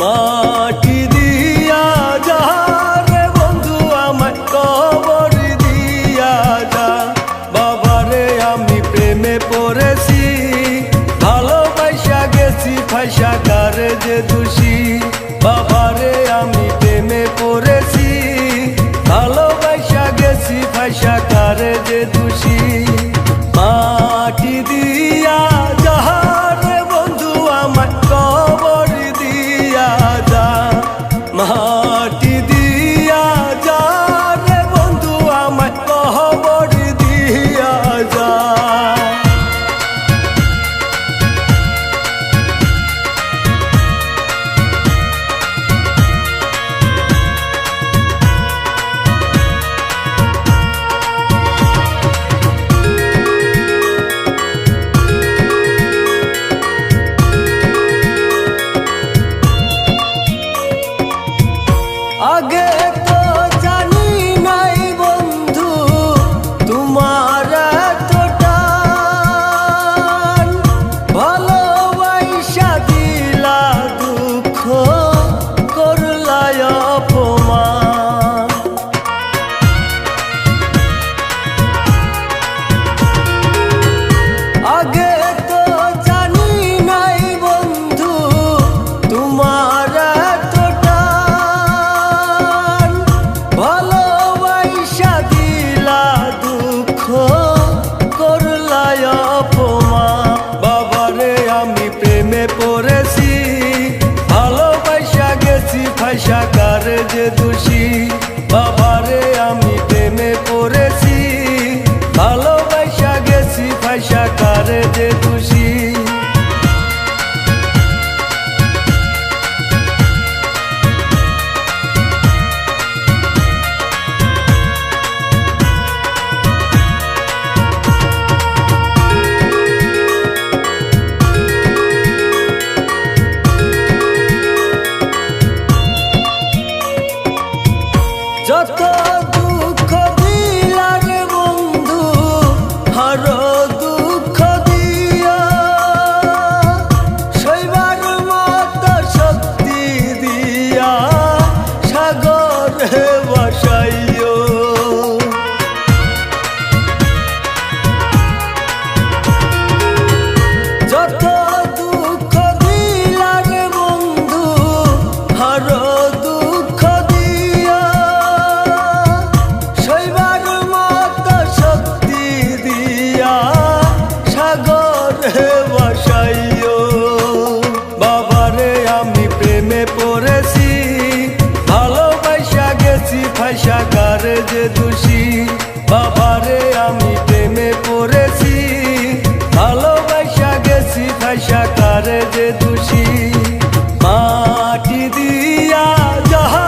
মাটি দিয়া যা রে বন্ধু আমায় কবর দিয়া যা। বাবারে আমি প্রেমে পড়েছি, ভালোবাসা গেছি ফাইসা কারে যে দোষী। বাবারে আমি প্রেমে পড়েছি, ভালোবাসা গেছি ফাইসা কারে যে দোষী। মাটি দিয়া যা রে বন্ধু আমায় কবর দিয়া যা। মাটি দিয়া যা রে বন্ধু আমায় কবর দিয়া যা। আগে তো জানি নাই বন্ধু তোমার এতটা ভালোবাসা দিলা দুঃখ করলা অপমান। আগে তো জানি নাই বন্ধু তোমার এতটা ভালোবাসা দিলা দুঃখ করলা অপমান। বাবারে আমি প্রেমে পড়েছি, ভালোবাসা গেছি ফাইসা কারে যে দোষী। বাবারে আমি প্রেমে পড়েছি, ভালোবাসা গেছি ফাইসা কারে যে দোষী। যত দুঃখ দিলা রে বন্ধু আরো দুঃখ দিও, সইবার মতো শক্তি দিয়া সাগরে বসাইও। যত দুঃখ দিলা রে বন্ধু আরো দুঃখ দিও, সইবার মতো শক্তি দিয়া সাগরে বসাইও। বাবারে আমি প্রেমে পড়েছি, ভালোবাসা গেছি ফাইসা কারে যে দোষী। বাবারে আমি প্রেমে পড়েছি, ভালোবাসা গেছি ফাইসা কারে যে দোষী। মাটি দিয়া যাহা